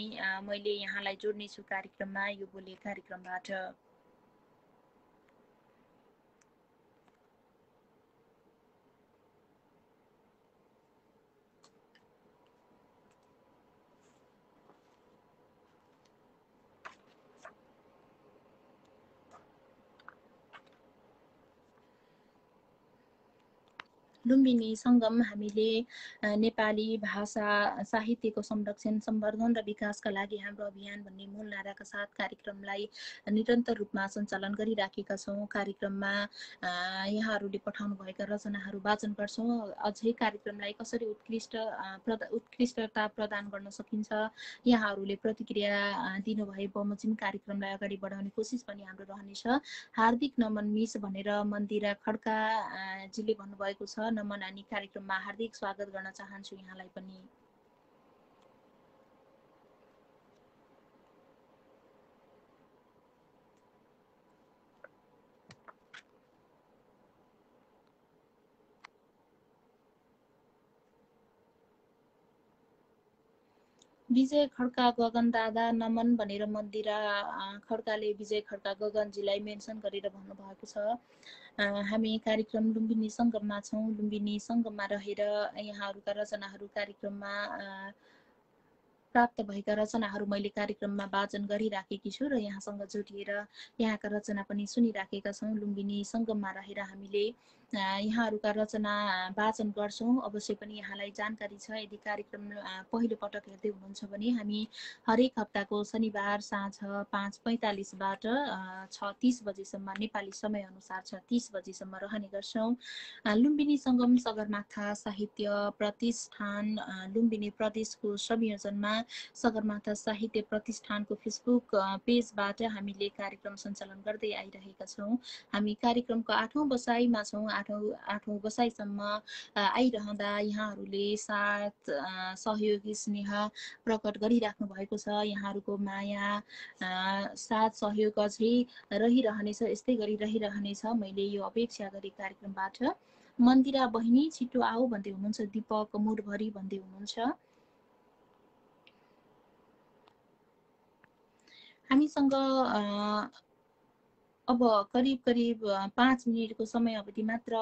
मैले यहाँलाई जोड्नेछु कार्यक्रममा, यो बोले कार्यक्रमबाट। लुम्बिनी सङ्गम हामीले नेपाली भाषा साहित्यको संरक्षण, सम्वर्धन र विकासका लागि हाम्रो अभियान भन्ने मूल नाराका साथ कार्यक्रमलाई निरन्तर रूपमा सञ्चालन गरिराखेका छौँ। कार्यक्रममा यहाँहरूले पठाउनु भएका रचनाहरू वाचन गर्छौँ। अझै कार्यक्रमलाई कसरी उत्कृष्टता प्रदान गर्न सकिन्छ, यहाँहरूले प्रतिक्रिया दिनुभए बमोजिम कार्यक्रमलाई अगाडि बढाउने कोसिस पनि हाम्रो रहनेछ। हार्दिक नमन मिस भनेर मन्दिरा खड्काजीले भन्नुभएको छ। नमन नानी, कार्यक्रममा हार्दिक स्वागत गर्न चाहन्छु यहाँलाई पनि। विजय खड्का गगन दादा नमन भनेर मन्दिरा खड्काले विजय खड्का गगनजीलाई मेन्सन गरेर भन्नुभएको छ। हामी कार्यक्रम लुम्बिनी सङ्गममा छौँ। लुम्बिनी सङ्गममा रहेर यहाँहरूका रचनाहरू कार्यक्रममा प्राप्त भएका रचनाहरू मैले कार्यक्रममा वाचन गरिराखेकी छु र यहाँसँग जोडिएर यहाँका रचना पनि सुनिराखेका छौँ। लुम्बिनी सङ्गममा रहेर हामीले यहाँहरूका रचना वाचन गर्छौँ। अवश्य पनि यहाँलाई जानकारी छ, यदि कार्यक्रम पहिलो पटक हेर्दै हुनुहुन्छ भने हामी हरेक हप्ताको शनिबार साँझ 5:45बाट 6:30 बजेसम्म नेपाली समयअनुसार 6:30 बजेसम्म रहने गर्छौँ। लुम्बिनी सङ्गम सगरमाथा साहित्य प्रतिष्ठान लुम्बिनी प्रदेशको संयोजनमा सगरमाथा साहित्य प्रतिष्ठानको फेसबुक पेजबाट हामीले कार्यक्रम सञ्चालन गर्दै आइरहेका छौँ। हामी कार्यक्रमको 8औं बसाइमा छौँ। 8औं बसाइसम्म आइरहँदा यहाँहरूले साथ सहयोगी स्नेह प्रकट गरिराख्नु भएको छ। यहाँहरूको माया साथ सहयोग अझै रहिरहनेछ, यस्तै गरी रहिरहनेछ मैले यो अपेक्षा गरे कार्यक्रमबाट। मन्दिरा बहिनी छिटो आऊ भन्दै हुनुहुन्छ। दीपक मुरभरी भन्दै हुनुहुन्छ। हामीसँग अब करिब 5 मिनटको समय अवधि मात्र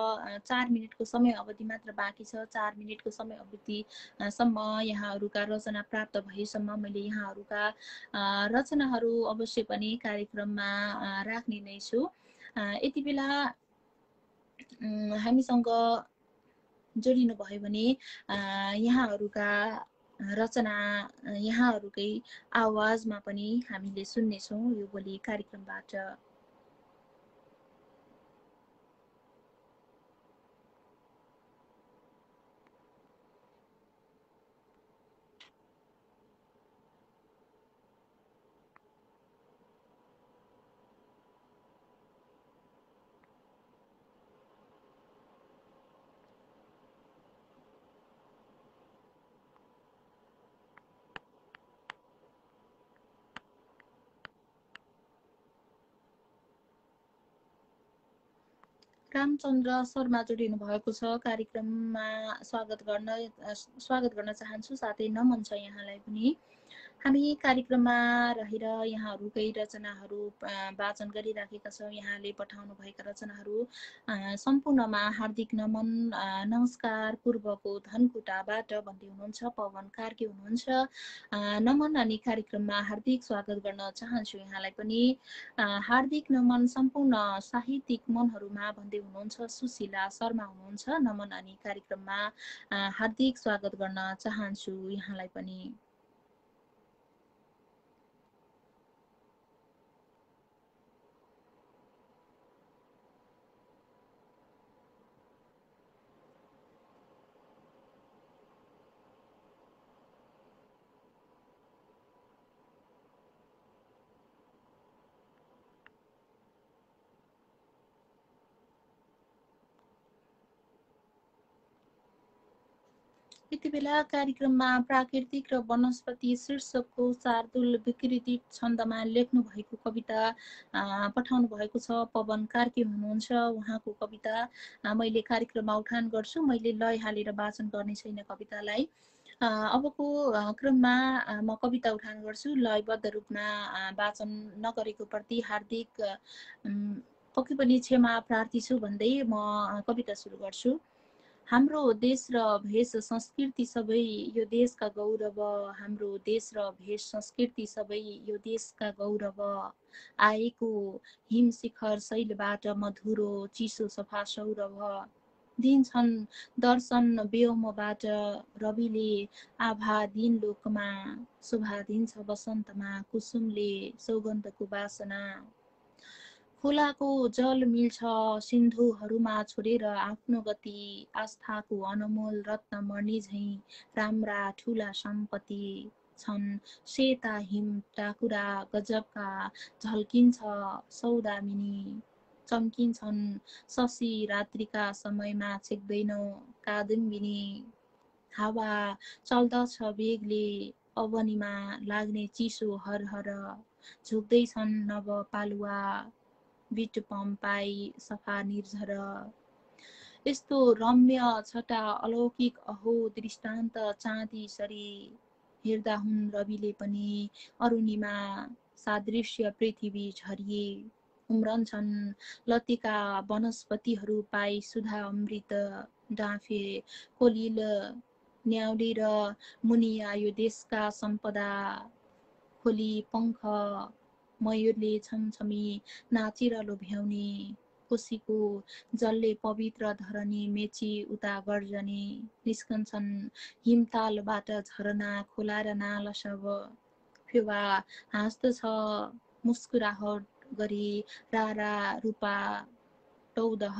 4 मिनटको समय अवधि मात्र बाँकी छ। 4 मिनटको समय अवधिसम्म यहाँहरूका रचना प्राप्त भएसम्म मैले यहाँहरूका रचनाहरू अवश्य पनि कार्यक्रममा राख्ने नै छु। यति बेला हामीसँग जोडिनु भयो भने यहाँहरूका रचना यहाँहरूकै आवाजमा पनि हामीले सुन्नेछौँ यो भोलि कार्यक्रमबाट। रामचन्द्र शर्मा जोडिनु भएको छ। कार्यक्रममा स्वागत गर्न चाहन्छु, साथै नमन छ यहाँलाई पनि। हामी कार्यक्रममा रहेर यहाँहरूकै रचनाहरू वाचन गरिराखेका छौँ। यहाँले पठाउनु भएका रचनाहरू सम्पूर्णमा हार्दिक नमन नमस्कार पूर्वको धनकुटाबाट भन्दै हुनुहुन्छ। पवन कार्की हुनुहुन्छ। नमन अनि कार्यक्रममा हार्दिक स्वागत गर्न चाहन्छु यहाँलाई पनि। हार्दिक नमन सम्पूर्ण साहित्यिक मनहरूमा भन्दै हुनुहुन्छ। सुशीला शर्मा हुनुहुन्छ। नमन अनि कार्यक्रममा हार्दिक स्वागत गर्न चाहन्छु यहाँलाई पनि। यति बेला कार्यक्रममा प्राकृतिक र वनस्पति शीर्षकको शार्दूल विकृति छन्दमा लेख्नु भएको कविता पठाउनु भएको छ। पवन कार्की हुनुहुन्छ। उहाँको कविता मैले कार्यक्रममा उठान गर्छु। मैले लय हालेर वाचन गर्ने छैन कवितालाई। अबको क्रममा म कविता उठान गर्छु। लयबद्ध रूपमा वाचन नगरेको प्रति हार्दिक पक्कै पनि क्षमा प्रार्थी छु भन्दै म कविता सुरु गर्छु। हाम्रो देश र भेष संस्कृति सबै यो देशका गौरव। हाम्रो देश र भेष संस्कृति सबै यो देशका गौरव। आएको हिम शिखर शैलबाट मधुरो चिसो सफा सौरभ। दिन्छन् दर्शन व्योमबाट रविले आभा दिन लोकमा। शोभा दिन्छ वसन्तमा कुसुमले सौगन्धको बासना। खोलाको जल मिल्छ सिन्धुहरूमा छोडेर आफ्नो गति। आस्थाको अनमोल रत्न मर्नी झैँ राम्रा ठुला सम्पत्ति छन्। सेता हिम टाकुरा गजबका झल्किन्छ सौदामिनी। चम्किन्छन् शशी रात्रिका समयमा छेक्दैनौ कादम्बिनी। हावा चल्दछ बेगले अवनीमा लाग्ने चिसो हरहर। झुक्दैछन् नव पालुवा बिट पम्पाई सफा निर्झर। यस्तो रम्य छटा अलौकिक अहो दृष्टान्त चाँदी सरी। हेर्दा हुन् रविले पनि अरुणिमा सादृश्य पृथ्वी झरिए उम्रन्छन् लतिका वनस्पतिहरू पाई सुधा अमृत डाँफे कोलिल न्याउली र मुनि आयो देशका सम्पदा खोली पङ्ख मयूरले छमछमी नाचेर लोभ्याउने कोसीको जलले पवित्र धरनी मेची उता गर्जने निस्कन्छन् हिमतालबाट झरना खोला र नाला सब फेवा हाँस्दछ मुस्कुराहट गरी रारा रूपा टौदह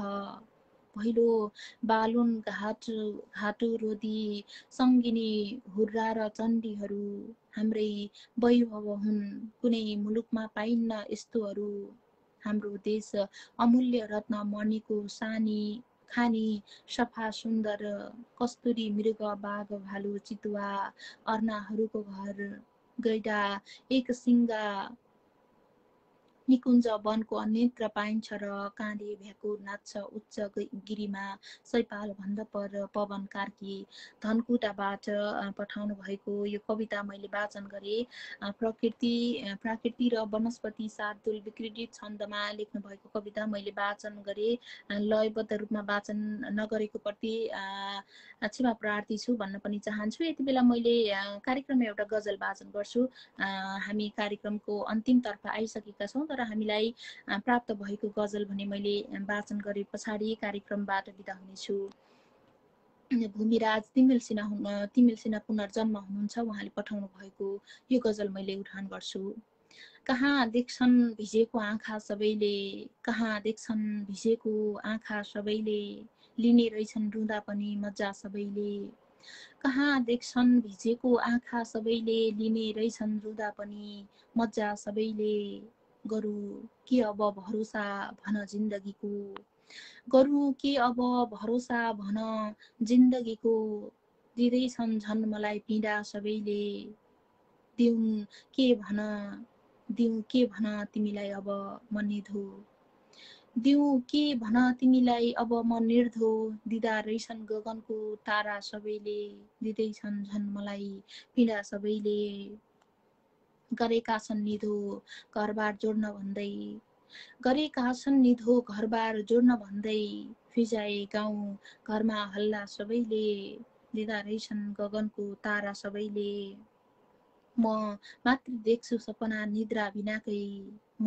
पहिलो बालुन घाटु रोदी सङ्गिनी हुर्रा र चण्डीहरू हाम्रै वैभव हुन् कुनै मुलुकमा पाइन्न यस्तोहरू हाम्रो देश अमूल्य रत्न मणिको सानी खानी सफा सुन्दर कस्तुरी मृग बाघ भालु चितुवा अर्नाहरूको घर गैडा एक सिङ्गा निकुञ्ज वनको अन्यत्र पाइन्छ र काँडे भ्याकुर नाच्छ उच्च गिरीमा सैपाल भन्दा पर पवन कार्की धनकुटाबाट पठाउनु भएको यो कविता मैले वाचन गरेँ। प्रकृति र वनस्पति शार्दूल विक्रीडित छन्दमा लेख्नु भएको कविता मैले वाचन गरेँ। लयबद्ध रूपमा वाचन नगरेको प्रति क्षमा प्रार्थी छु भन्न पनि चाहन्छु। यति बेला मैले कार्यक्रममा एउटा गजल वाचन गर्छु। हामी कार्यक्रमको अन्तिमतर्फ आइसकेका छौँ तर हामीलाई प्राप्त भएको गजल भने मैले वाचन गरे पछाडि कार्यक्रमबाट बिदा हुनेछु। भूमिराज तिमिल सिन्हा पुनर्जन्म हुनुहुन्छ, उहाँले पठाउनु भएको यो गजल मैले उठान गर्छु। कहाँ देख्छन् भिजेको आँखा सबैले, कहाँ देख्छन् भिजेको आँखा सबैले, लिने रहेछन् रुँदा पनि मजा सबैले। कहाँ देख्छन् भिजेको आँखा सबैले, लिने रहेछन् रुँदा पनि मजा सबैले। गरु के अब भरोसा भन जिन्दगीको, गरु के अब भरोसा भन जिन्दगीको, दिँदैछन् झन् मलाई पीडा सबैले। दिउँ के भन तिमीलाई अब म निधो, दिउँ के भन तिमीलाई अब म निर्धो, दिँदा रहेछन् गगनको तारा सबैले, दिँदैछन् झन् मलाई पीडा सबैले। गरेका छन् निधो घरबार जोड्न भन्दै, गरेका छन् निधो घरबार जोड्न भन्दै, फिजाए गाउँ घरमा हल्ला सबैले, दिँदा रहेछन् गगनको तारा सबैले। म मात्र देख्छु सपना निद्रा बिनाकै, म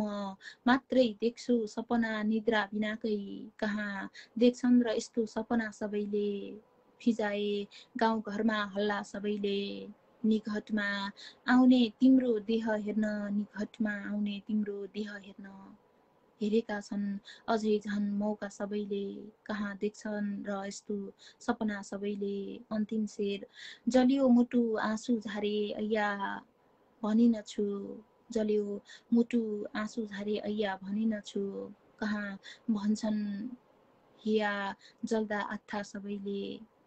मात्रै देख्छु सपना निद्रा बिनाकै, कहाँ देख्छन् र यस्तो सपना सबैले, फिजाए गाउँ घरमा हल्ला सबैले। निघटमा आउने तिम्रो देह हेर्न, निघटमा आउने तिम्रो देह हेर्न, हेरेका छन् अझै झन् मौका सबैले, कहाँ देख्छन् र यस्तो सपना सबैले। अन्तिम शेर, जलियो मुटु आँसु झारे ऐया भनिनछु, जलियो मुटु आँसु झारे ऐया भनिनछु, कहाँ भन्छन् हिया जल्दा आत्था सबैले,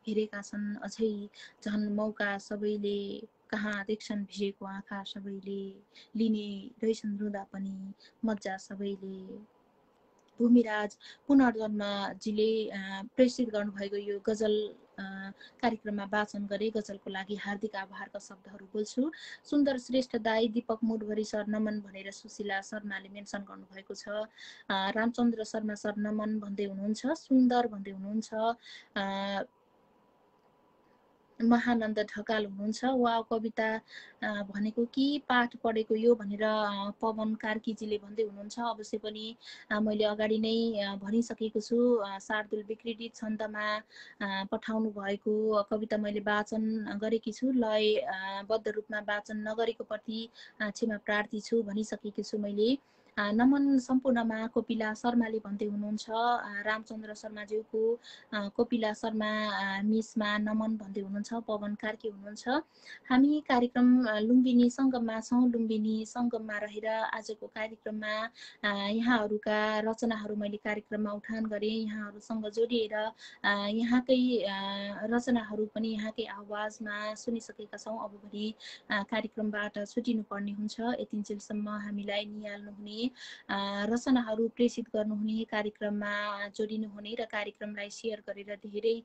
हेरेका छन् अझै झन् मौका सबैले, कहाँ देख्छन् भिजेको आँखा सबैले, लिने रहेछन् रुँदा पनि मजा सबैले। भूमिराज पुनर्जन्मजीले प्रेषित गर्नुभएको यो गजल कार्यक्रममा वाचन गरे। गजलको लागि हार्दिक आभारका शब्दहरू बोल्छु। सुन्दर श्रेष्ठ दाई, दीपक मुडभरी सर नमन भनेर सुशीला शर्माले मेन्सन गर्नुभएको छ। रामचन्द्र शर्मा सर नमन भन्दै हुनुहुन्छ, सुन्दर भन्दै हुनुहुन्छ। महानन्द ढकाल हुनुहुन्छ, वा कविता भनेको कि पाठ पढेको यो भनेर पवन कार्कीजीले भन्दै हुनुहुन्छ। अवश्य पनि मैले अगाडि नै भनिसकेको छु, शार्दूल विक्रीडित छन्दमा पठाउनु भएको कविता मैले वाचन गरेकी छु। लयबद्ध रूपमा वाचन नगरेको प्रति क्षमा प्रार्थी छु भनिसकेकी छु मैले। नमन सम्पूर्णमा कोपिला शर्माले भन्दै हुनुहुन्छ, रामचन्द्र शर्माज्यूको कोपिला शर्मा मिसमा नमन भन्दै हुनुहुन्छ, पवन कार्की हुनुहुन्छ। हामी कार्यक्रम लुम्बिनी सङ्गममा छौँ। लुम्बिनी सङ्गममा रहेर आजको कार्यक्रममा यहाँहरूका रचनाहरू मैले कार्यक्रममा उठान गरेँ। यहाँहरूसँग जोडिएर यहाँकै रचनाहरू पनि यहाँकै आवाजमा सुनिसकेका छौँ। अब भोलि कार्यक्रमबाट छुटिनुपर्ने हुन्छ। यतिन्जेलसम्म हामीलाई निहाल्नुहुने रचनाहरू प्रेषित गर्नुहुने, कार्यक्रममा जोडिनुहुने र कार्यक्रमलाई सेयर गरेर धेरै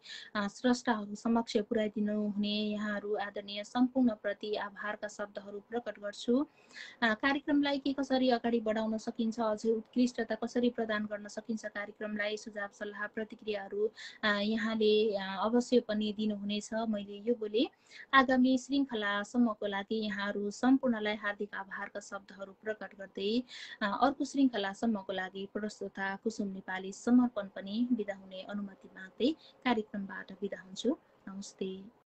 स्रष्टाहरू समक्ष पुर्याइदिनु हुने यहाँहरू आदरणीय सम्पूर्णप्रति आभारका शब्दहरू प्रकट गर्छु। कार्यक्रमलाई के कसरी अगाडि बढाउन सकिन्छ, अझै उत्कृष्टता कसरी प्रदान गर्न सकिन्छ कार्यक्रमलाई, सुझाव सल्लाह प्रतिक्रियाहरू यहाँले अवश्य पनि दिनुहुनेछ। मैले यो बोले आगामी श्रृङ्खलासम्मको लागि यहाँहरू सम्पूर्णलाई हार्दिक आभारका शब्दहरू प्रकट गर्दै अर्को श्रृङ्खलासम्मको लागि प्रस्तुता कुसुम नेपाली समर्पण पनि बिदा हुने अनुमति माग्दै कार्यक्रमबाट बिदा हुन्छु। नमस्ते।